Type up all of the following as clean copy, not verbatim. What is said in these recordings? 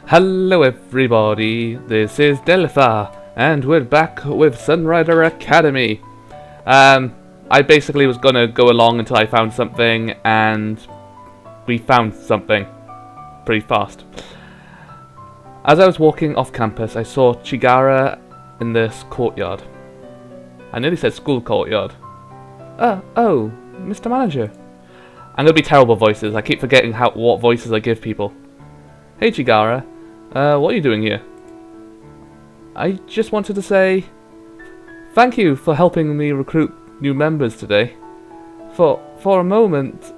Hello everybody, this is Delpha, and we're back with Sunrider Academy. I basically was gonna go along until I found something, and we found something pretty fast. As I was walking off campus, I saw Chigara in this courtyard. I nearly said school courtyard. Oh, Mr. Manager. I'm gonna be terrible voices. I keep forgetting what voices I give people. Hey Chigara, what are you doing here? I just wanted to say thank you for helping me recruit new members today. For a moment,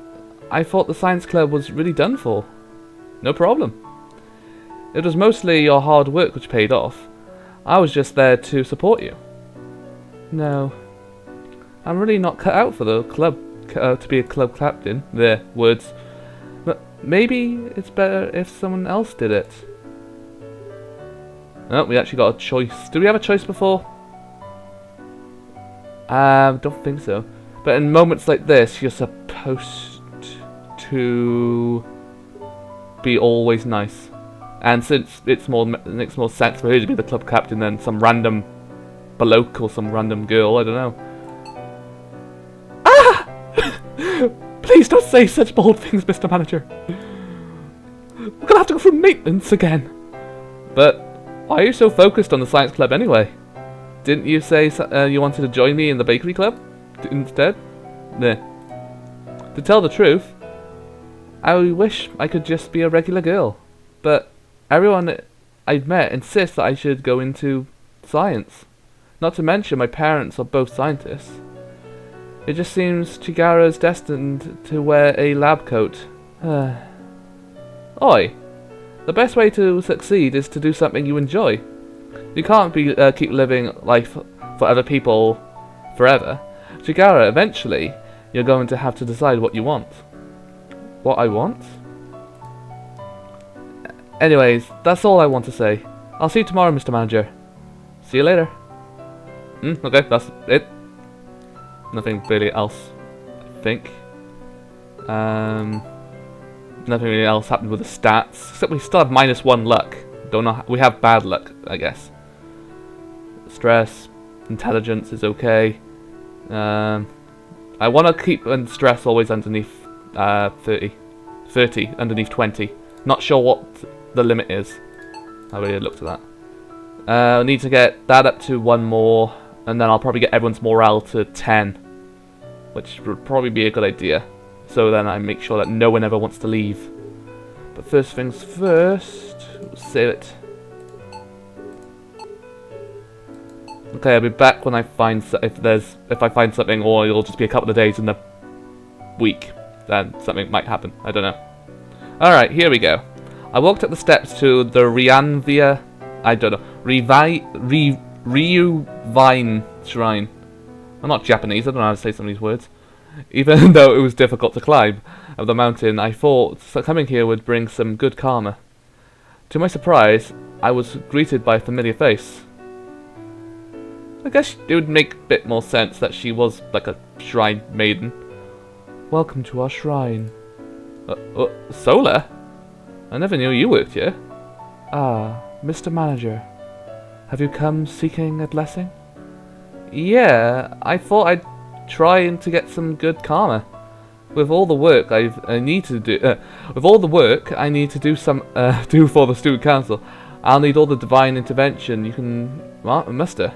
I thought the science club was really done for. No problem. It was mostly your hard work which paid off. I was just there to support you. No, I'm really not cut out for the club to be a club captain. There, words. But maybe it's better if someone else did it. Oh, we actually got a choice. Did we have a choice before? Don't think so. But in moments like this, you're supposed to be always nice. And since it makes more sense for her to be the club captain than some random bloke or some random girl, I don't know. Ah! Please don't say such bold things, Mr. Manager. We're gonna have to go through maintenance again. But why are you so focused on the science club anyway? Didn't you say you wanted to join me in the bakery club instead? Nah. To tell the truth, I wish I could just be a regular girl. But everyone I've met insists that I should go into science. Not to mention my parents are both scientists. It just seems Chigara is destined to wear a lab coat. Oi! The best way to succeed is to do something you enjoy. You can't keep living life for other people forever. Chigara, eventually, you're going to have to decide what you want. What I want? Anyways, that's all I want to say. I'll see you tomorrow, Mr. Manager. See you later. Okay, that's it. Nothing really else, I think. Nothing really else happened with the stats, except we still have -1 luck. Don't know. We have bad luck, I guess. Stress, intelligence is okay. I want to keep stress always underneath 30 underneath 20. Not sure what the limit is. I really looked at that. I need to get that up to 1 more, and then I'll probably get everyone's morale to 10, which would probably be a good idea. So then I make sure that no one ever wants to leave. But first things first, we'll save it. Okay, I'll be back when I find if I find something, or it'll just be a couple of days in the week. Then something might happen. I don't know. All right, here we go. I walked up the steps to the Ryuvine Shrine. I'm not Japanese. I don't know how to say some of these words. Even though it was difficult to climb up the mountain, I thought coming here would bring some good karma. To my surprise, I was greeted by a familiar face. I guess it would make a bit more sense that she was like a shrine maiden. Welcome to our shrine. Solar? I never knew you worked here. Ah, Mr. Manager. Have you come seeking a blessing? Yeah, I thought I'd trying to get some good karma. With all the work I need to do for the student council, I'll need all the divine intervention you can muster.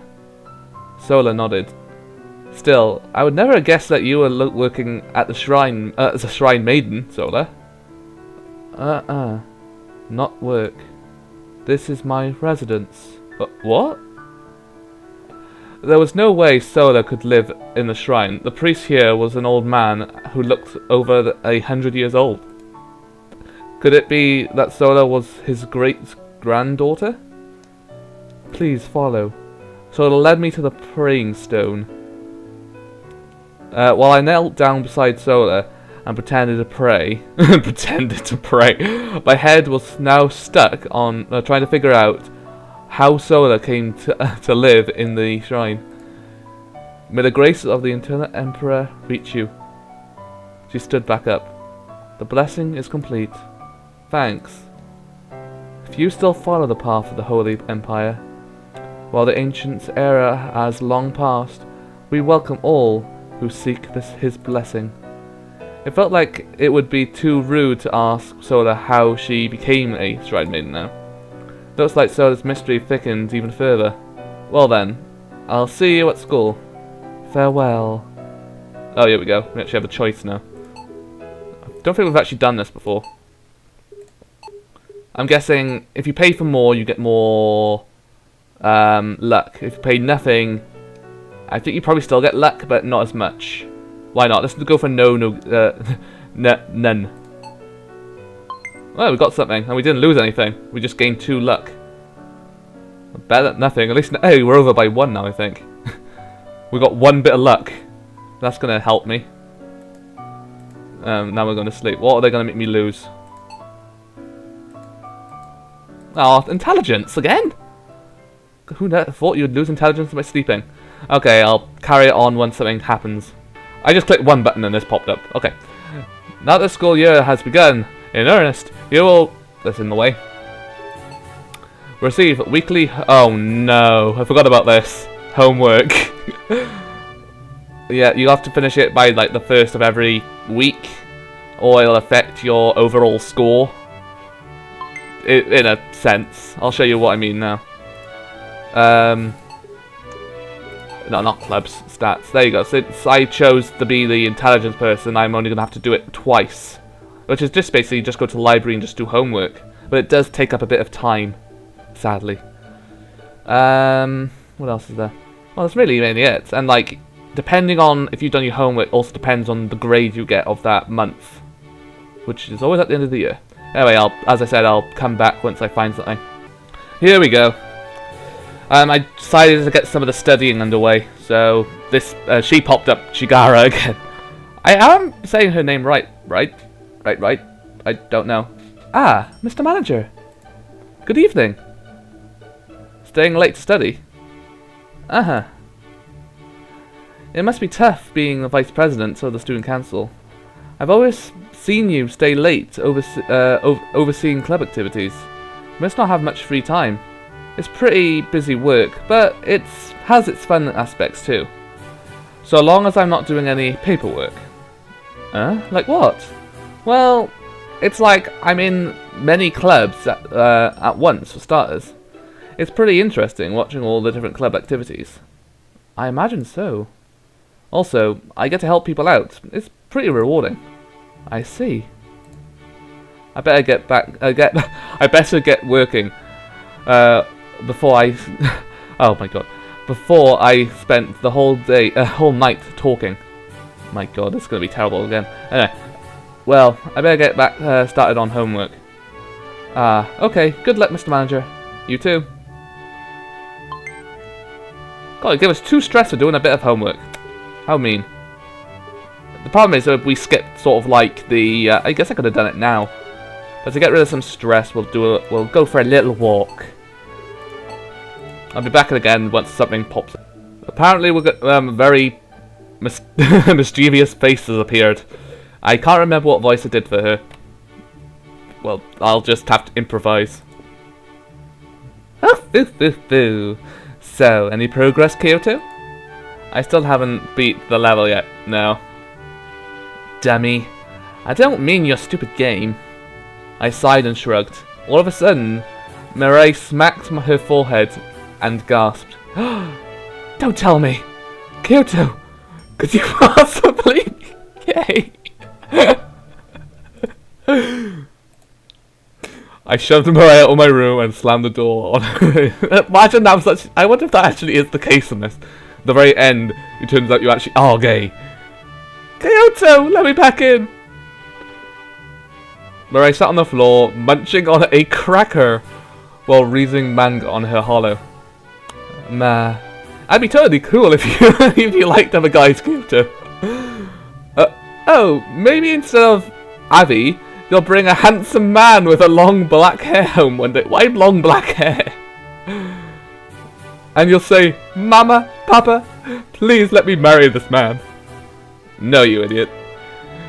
Solar nodded. Still, I would never have guessed that you were working at the shrine as a shrine maiden, Solar. Not work. This is my residence. What? There was no way Solar could live in the shrine. The priest here was an old man who looked over 100 years old. Could it be that Solar was his great-granddaughter? Please follow. Solar led me to the praying stone. While I knelt down beside Solar and pretended to pray, my head was now stuck on trying to figure out how Solar came to live in the shrine. May the grace of the Eternal Emperor reach you. She stood back up. The blessing is complete. Thanks. If you still follow the path of the Holy Empire, while the ancient era has long passed, we welcome all who seek his blessing. It felt like it would be too rude to ask Sola how she became a Stride Maiden now. Looks like Sola's mystery thickens even further. Well then, I'll see you at school. Farewell. Oh, here we go. We actually have a choice now. I don't think we've actually done this before. I'm guessing if you pay for more, you get more luck. If you pay nothing, I think you probably still get luck, but not as much. Why not? Let's go for none. Well, we got something, and we didn't lose anything. We just gained 2 luck. Better than nothing. At least, hey, we're over by 1 now, I think. We got 1 bit of luck. That's gonna help me. Now we're going to sleep. What are they gonna make me lose? Oh, intelligence again? Who thought you'd lose intelligence by sleeping? Okay, I'll carry it on once something happens. I just clicked 1 button and this popped up. Okay. Now that the school year has begun, in earnest, you will... That's in the way. Receive weekly... Oh no, I forgot about this. Homework. Yeah, you have to finish it by like the 1st of every week, or it'll affect your overall score. In a sense. I'll show you what I mean now. No, not clubs, stats. There you go. Since I chose to be the intelligence person, I'm only going to have to do it twice. Which is just basically just go to the library and just do homework. But it does take up a bit of time, sadly. What else is there? Well, that's really mainly it. And like, depending on if you've done your homework, also depends on the grade you get of that month. Which is always at the end of the year. Anyway, as I said, I'll come back once I find something. Here we go. I decided to get some of the studying underway, so this she popped up, Chigara again. I am saying her name right? I don't know. Ah, Mr. Manager. Good evening. Staying late to study? Uh-huh. It must be tough being the vice president of the student council. I've always seen you stay late overseeing club activities. You must not have much free time. It's pretty busy work, but it has its fun aspects too. So long as I'm not doing any paperwork. Like what? Well, it's like I'm in many clubs at once, for starters. It's pretty interesting watching all the different club activities. I imagine so. Also, I get to help people out. It's pretty rewarding. I see. I better get back. I better get working. Before I, oh my god, before I spent the whole night talking. My god, this is gonna be terrible again. Anyway, well, I better get back started on homework. Okay. Good luck, Mr. Manager. You too. God, it gave us 2 stress for doing a bit of homework. How mean. The problem is that we skipped sort of like the. I guess I could have done it now, but to get rid of some stress, we'll go for a little walk. I'll be back again once something pops up. Apparently we've got very mischievous faces appeared. I can't remember what voice I did for her. Well, I'll just have to improvise. So, any progress, Kyoto? I still haven't beat the level yet, no. Dummy. I don't mean your stupid game. I sighed and shrugged. All of a sudden, Mireille smacked her forehead and gasped. Don't tell me! Kyoto! Could you possibly be gay? I shoved Mireille out of my room and slammed the door on her. Imagine that was such... I wonder if that actually is the case in this. At the very end, it turns out you actually are gay. Kyoto! Let me back in! Mireille sat on the floor, munching on a cracker while reading manga on her hollow. Nah. I'd be totally cool if you if you liked other guys, Kyoto. Oh, maybe instead of Abby, you'll bring a handsome man with a long black hair home one day. Why long black hair? And you'll say, Mama, Papa, please let me marry this man. No, you idiot.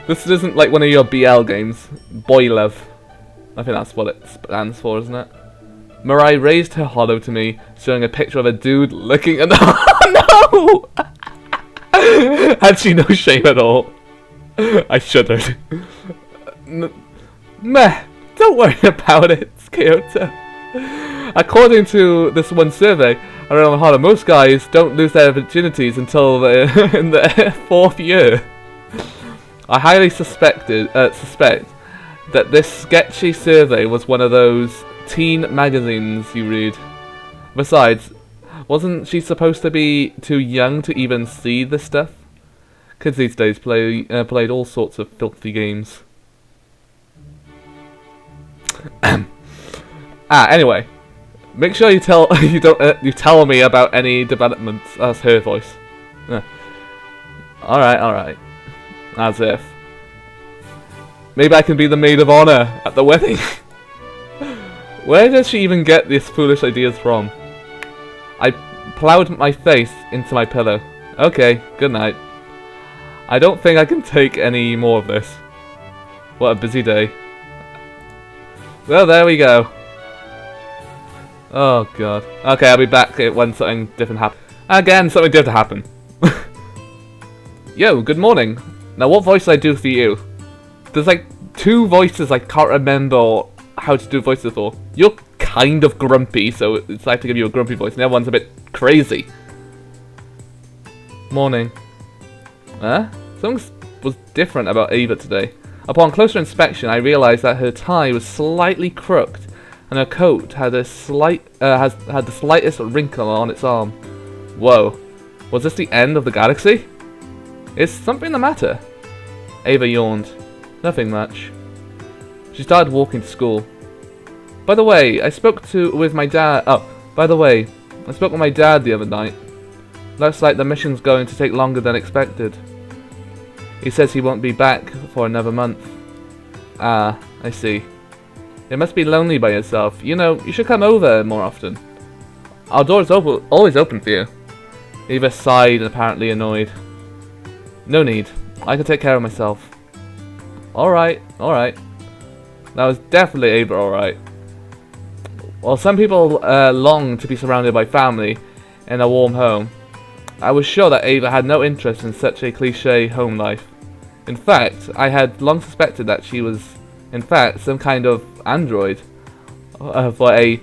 This isn't like one of your BL games. Boy love. I think that's what it stands for, isn't it? Mirai raised her holo to me, showing a picture of a dude looking at oh no! Had she no shame at all? I shuddered. Meh, don't worry about it, Kyoto. According to this one survey around Hana, most guys don't lose their virginities until they're in the 4th year. I highly suspect that this sketchy survey was one of those teen magazines you read. Besides, wasn't she supposed to be too young to even see this stuff? Kids these days played all sorts of filthy games. Anyway, make sure you tell me about any developments. That's her voice. Alright. As if. Maybe I can be the maid of honor at the wedding. Where does she even get these foolish ideas from? I plowed my face into my pillow. Okay, good night. I don't think I can take any more of this. What a busy day. Well, there we go. Oh god. Okay, I'll be back when something different happens. Again, something different happened. Yo, good morning. Now, what voice did I do for you? There's like 2 voices I can't remember how to do voices for. You're kind of grumpy, so it's like to give you a grumpy voice, and the other one's a bit crazy. Morning. Something was different about Ava today. Upon closer inspection, I realized that her tie was slightly crooked, and her coat had the slightest wrinkle on its arm. Whoa, was this the end of the galaxy? Is something the matter? Ava yawned. Nothing much. She started walking to school. By the way, I spoke with my dad the other night. Looks like the mission's going to take longer than expected. He says he won't be back for another month. Ah, I see. You must be lonely by yourself. You know, you should come over more often. Our door is always open for you. Eva sighed, apparently annoyed. No need. I can take care of myself. Alright. That was definitely Ava alright. While some people long to be surrounded by family in a warm home, I was sure that Ava had no interest in such a cliché home life. In fact, I had long suspected that she was, in fact, some kind of android for a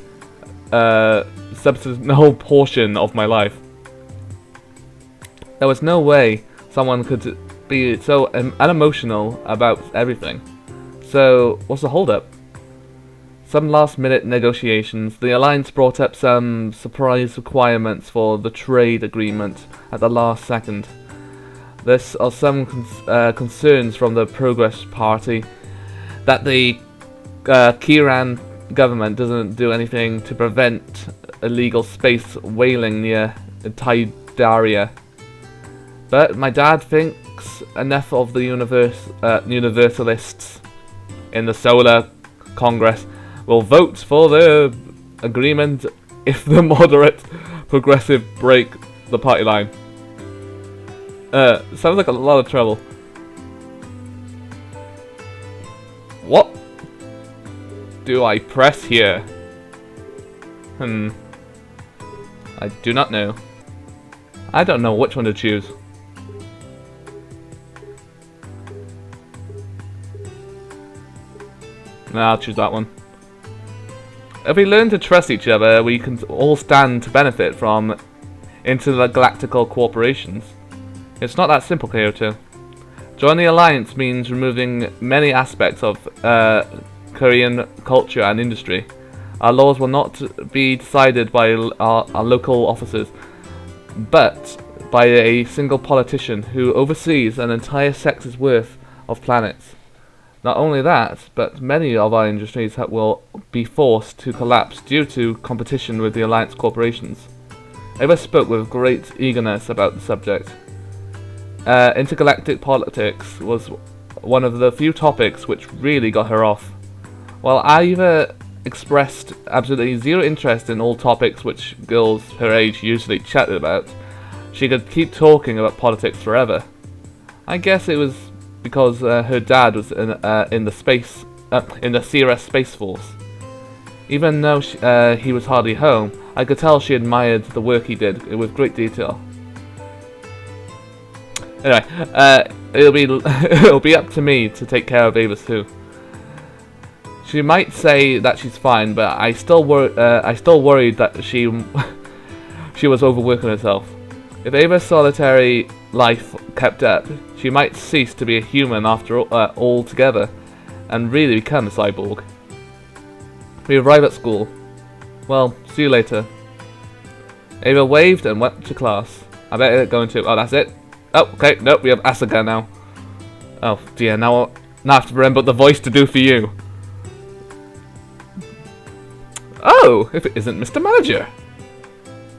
substantial portion of my life. There was no way someone could be so unemotional about everything. So, what's the holdup? Some last-minute negotiations. The Alliance brought up some surprise requirements for the trade agreement at the last second. There are some concerns from the Progress Party that the Kiran government doesn't do anything to prevent illegal space whaling near Taidaria. But my dad thinks enough of the universalists in the Solar Congress will vote for the agreement if the moderate progressive break the party line. Sounds like a lot of trouble. What do I press here? I do not know. I don't know which one to choose. Nah, I'll choose that one. If we learn to trust each other, we can all stand to benefit from intergalactical corporations. It's not that simple, Kyoto. Joining the Alliance means removing many aspects of Korean culture and industry. Our laws will not be decided by our local officers, but by a single politician who oversees an entire sector's worth of planets. Not only that, but many of our industries will be forced to collapse due to competition with the Alliance corporations. Ava spoke with great eagerness about the subject. Intergalactic politics was one of the few topics which really got her off. While Ava expressed absolutely zero interest in all topics which girls her age usually chatted about, she could keep talking about politics forever. I guess it was because her dad was in the Sierra Space Force. Even though he was hardly home, I could tell she admired the work he did with great detail. Anyway, it'll be up to me to take care of Ava too. She might say that she's fine, but I still worried that she was overworking herself. If Ava's solitary life kept up, she might cease to be a human after altogether, and really become a cyborg. We arrive at school. Well, see you later. Ava waved and went to class. I better go into. Oh, that's it. Oh, okay. Nope, we have Asuka now. Oh dear. Now I have to remember the voice to do for you. Oh, if it isn't Mr. Manager.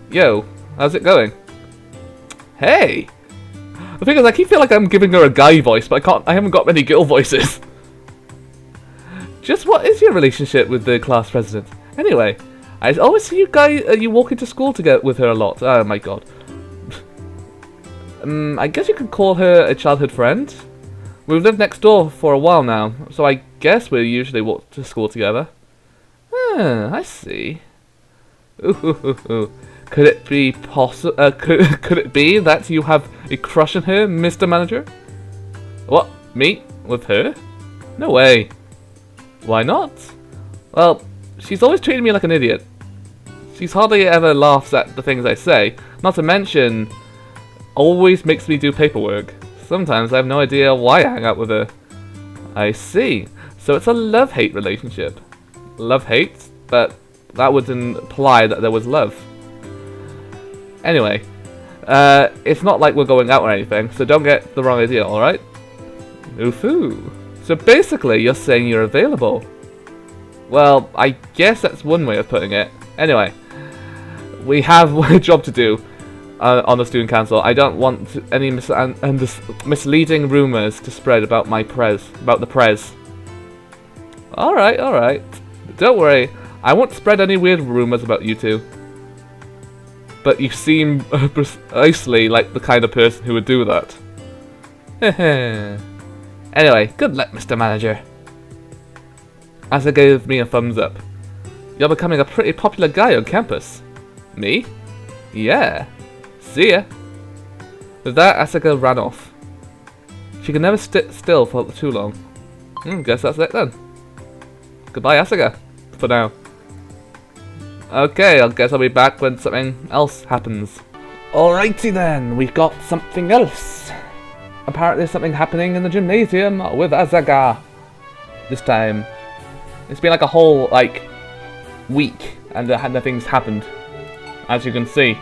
Yo, how's it going? Hey. The thing is, I keep feeling like I'm giving her a guy voice, but I haven't got many girl voices. Just what is your relationship with the class president? Anyway, I always see you walking to school together with her a lot. Oh my god. I guess you could call her a childhood friend. We've lived next door for a while now, so I guess we usually walk to school together. I see. Ooh. Could it be could it be that you have a crush on her, Mr. Manager? What? Me? With her? No way. Why not? Well, she's always treated me like an idiot. She's hardly ever laughs at the things I say, not to mention always makes me do paperwork. Sometimes I have no idea why I hang out with her. I see. So it's a love-hate relationship. Love-hate? But that would imply that there was love. Anyway, it's not like we're going out or anything, so don't get the wrong idea, alright? Ooh. So basically, you're saying you're available. Well, I guess that's one way of putting it. Anyway, we have a job to do on the student council. I don't want any misleading rumors to spread about the prez. Alright. Don't worry, I won't spread any weird rumors about you two. But you seem precisely like the kind of person who would do that. Anyway, good luck, Mr. Manager. Asa gave me a thumbs up. You're becoming a pretty popular guy on campus. Me? Yeah. See ya. With that, Asuka ran off. She could never sit still for too long. Guess that's it then. Goodbye, Asuka. For now. Okay, I guess I'll be back when something else happens. Alrighty then, we've got something else. Apparently there's something happening in the gymnasium with Asuka. This time. It's been like a whole, week, and nothing's happened. As you can see.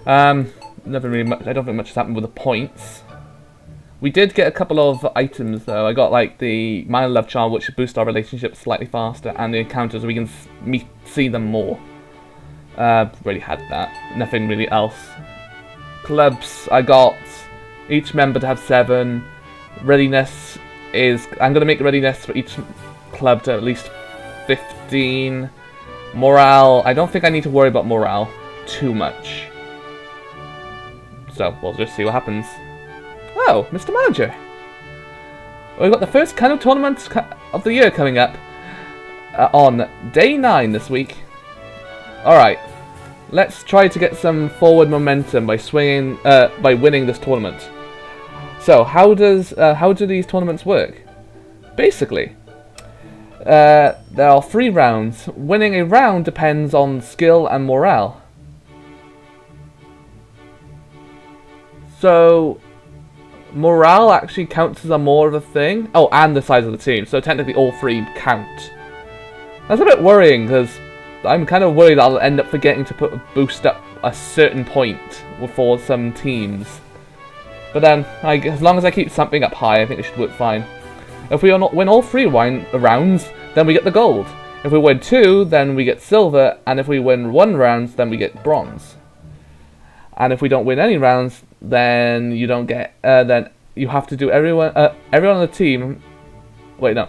Nothing really much, I don't think much has happened with the points. We did get a couple of items though. I got the My Love Charm, which boosts our relationship slightly faster, and the encounters, we can see them more. Already had that. Nothing really else. Clubs, I got each member to have 7. Readiness is, I'm going to make readiness for each club to at least 15. Morale, I don't think I need to worry about morale too much. So, we'll just see what happens. Oh, Mr. Manager. We've got the first kind of tournament of the year coming up on day 9 this week. Alright, let's try to get some forward momentum by winning this tournament. So, how do these tournaments work? Basically, there are 3 rounds. Winning a round depends on skill and morale. So, morale actually counts as more of a thing. Oh, and the size of the team. So technically all 3 count. That's a bit worrying, because I'm kind of worried I'll end up forgetting to boost up a certain point for some teams. But then, as long as I keep something up high, I think it should work fine. If we win all 3 rounds, then we get the gold. If we win 2, then we get silver. And if we win 1 round, then we get bronze. And if we don't win any rounds, then you don't get. Then you have to do everyone on the team. Wait, no.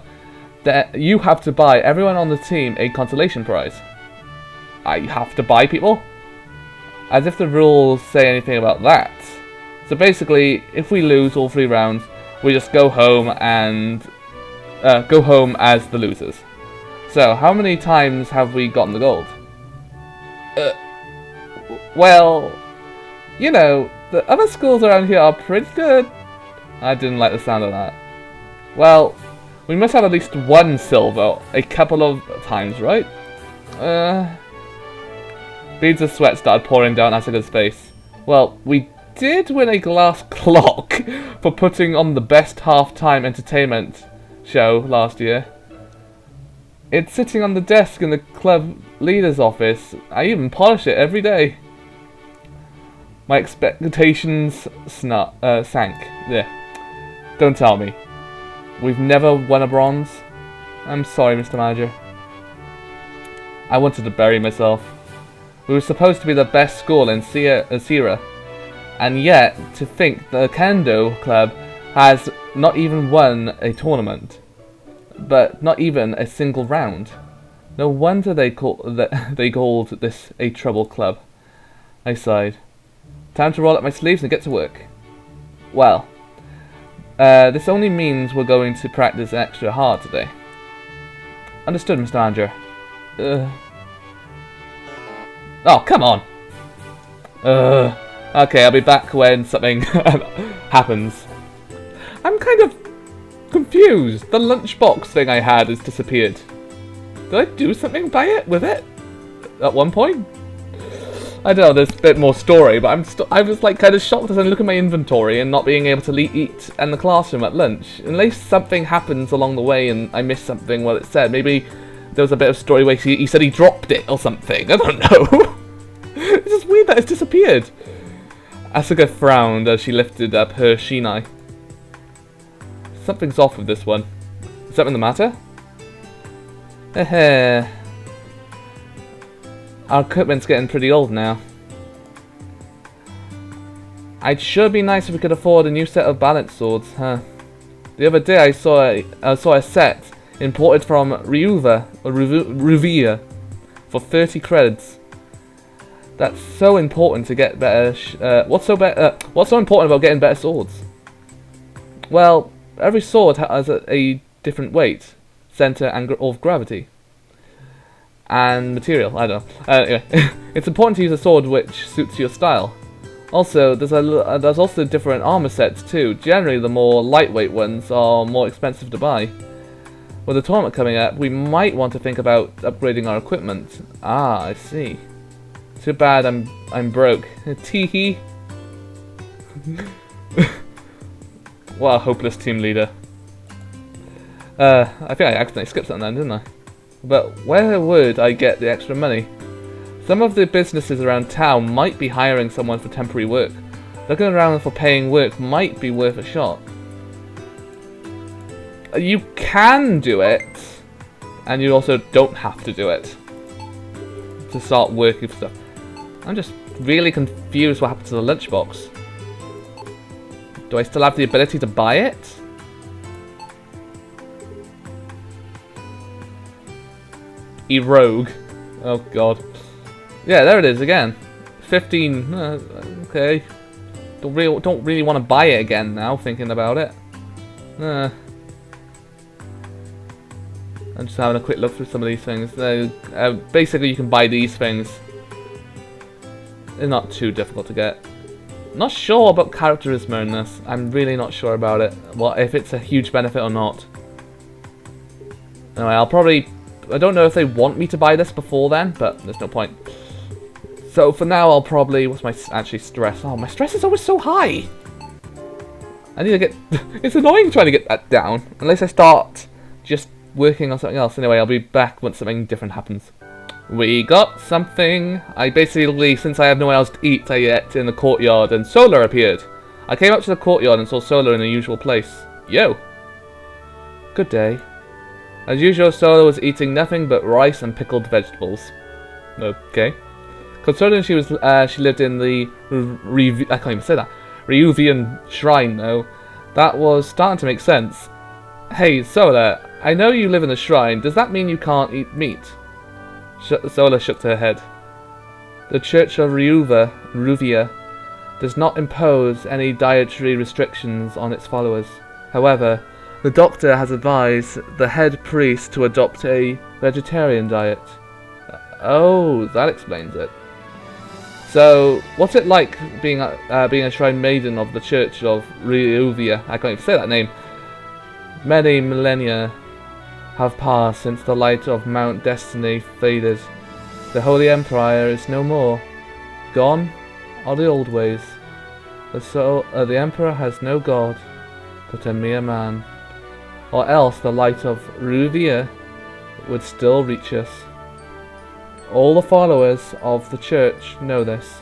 You have to buy everyone on the team a consolation prize. I have to buy people? As if the rules say anything about that. So basically, if we lose all 3 rounds, we just go home and go home as the losers. So, how many times have we gotten the gold? Well, you know, the other schools around here are pretty good. I didn't like the sound of that. Well, we must have at least one silver a couple of times, right? Beads of sweat started pouring down Asuka's face. Well, we did win a glass clock for putting on the best half-time entertainment show last year. It's sitting on the desk in the club leader's office. I even polish it every day. My expectations sank. Yeah. Don't tell me. We've never won a bronze. I'm sorry, Mr. Manager. I wanted to bury myself. We were supposed to be the best school in Sierra. And yet, to think the Kendo Club has not even won a tournament. But not even a single round. No wonder they called this a trouble club. I sighed. Time to roll up my sleeves and get to work. Well, this only means we're going to practice extra hard today. Understood, Mr. Manager. Oh, come on! Okay, I'll be back when something happens. I'm kind of confused. The lunchbox thing I had has disappeared. Did I do something with it? At one point? I don't know, there's a bit more story, but I was like kind of shocked as I look at my inventory and not being able to eat in the classroom at lunch. Unless something happens along the way and I missed something what it said. Maybe there was a bit of story where he said he dropped it or something. I don't know. It's just weird that it's disappeared. Asuka frowned as she lifted up her shinai. Something's off with this one. Is something the matter? Our equipment's getting pretty old now. I'd sure be nice if we could afford a new set of balance swords, huh? The other day I saw a set imported from Ruvia for 30 credits. That's so important to get better. What's so important about getting better swords? Well, every sword has a different weight, center, and of gravity. And material, I don't know. Anyway, it's important to use a sword which suits your style. Also, there's also different armor sets too. Generally, the more lightweight ones are more expensive to buy. With the tournament coming up, we might want to think about upgrading our equipment. Ah, I see. Too bad I'm broke. Teehee. What a hopeless team leader. I think I accidentally skipped something then, didn't I? But where would I get the extra money? Some of the businesses around town might be hiring someone for temporary work. Looking around for paying work might be worth a shot. You can do it, and you also don't have to do it to start working for stuff. I'm just really confused what happened to the lunchbox. Do I still have the ability to buy it? Rogue. Oh god. Yeah, there it is again. 15. Okay. Don't really want to buy it again now. Thinking about it. I'm just having a quick look through some of these things. Basically, you can buy these things. They're not too difficult to get. Not sure about characterism in this. I'm really not sure about it. Well, if it's a huge benefit or not. Anyway, I don't know if they want me to buy this before then, but there's no point. So for now, I'll probably... What's my stress? Oh, my stress is always so high! I need to get... It's annoying trying to get that down. Unless I start just working on something else. Anyway, I'll be back once something different happens. We got something. I basically, since I have nowhere else to eat, I ate in the courtyard and Solar appeared. I came up to the courtyard and saw Solar in the usual place. Yo! Good day. As usual, Solar was eating nothing but rice and pickled vegetables. Okay. Considering she lived in the I can't even say that. Ryuvian shrine, though, that was starting to make sense. Hey, Solar, I know you live in the shrine. Does that mean you can't eat meat? Solar shook her head. The Church of Ruvia does not impose any dietary restrictions on its followers. However, The doctor has advised the head priest to adopt a vegetarian diet. Oh, that explains it. So, what's it like being a shrine maiden of the Church of Ryuvia? I can't even say that name. Many millennia have passed since the light of Mount Destiny faded. The Holy Empire is no more. Gone are the old ways. The Emperor has no god, but a mere man. Or else the light of Ryuvia would still reach us. All the followers of the church know this.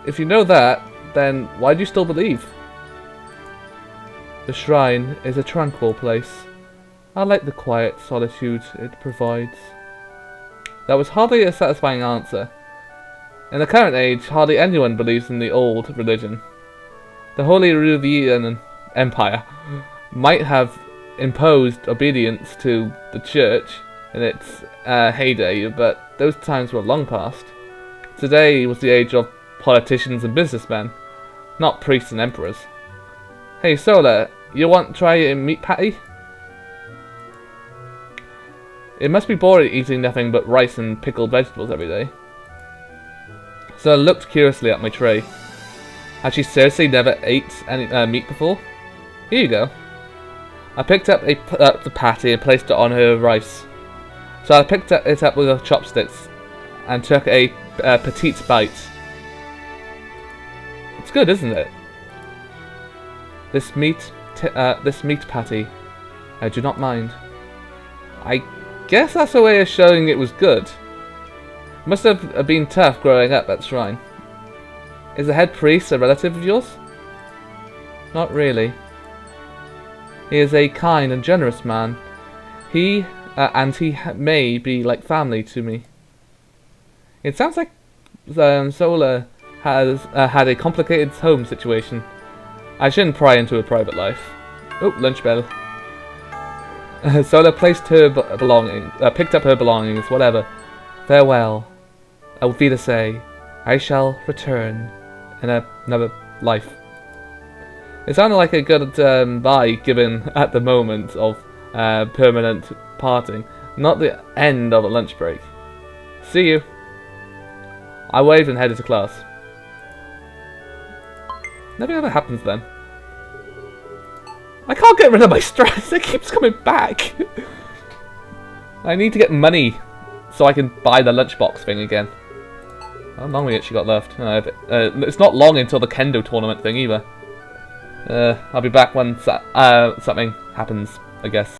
If you know that, then why do you still believe? The shrine is a tranquil place. I like the quiet solitude it provides. That was hardly a satisfying answer. In the current age, hardly anyone believes in the old religion. The Holy Ryuvian Empire might have imposed obedience to the church in its heyday, but those times were long past. Today was the age of politicians and businessmen, not priests and emperors. Hey Sola, you want to try a meat patty? It must be boring eating nothing but rice and pickled vegetables every day. So I looked curiously at my tray. Had she seriously never ate any meat before? Here you go. I picked up the patty and placed it on her rice. So I picked it up with her chopsticks and took a petite bite. It's good, isn't it? This meat patty, I do not mind. I guess that's a way of showing it was good. Must have been tough growing up at the shrine. Is the head priest a relative of yours? Not really. He is a kind and generous man. He may be like family to me. It sounds like Sola has had a complicated home situation. I shouldn't pry into her private life. Oh, lunch bell. Sola placed her picked up her belongings, whatever. Farewell. Auf Wiedersehen. I shall return in another life. It sounded like a good bye given at the moment of permanent parting, not the end of a lunch break. See you. I waved and headed to class. Nothing ever happens then. I can't get rid of my stress, it keeps coming back. I need to get money so I can buy the lunchbox thing again. How long we actually got left? It's not long until the kendo tournament thing either. I'll be back when something happens, I guess.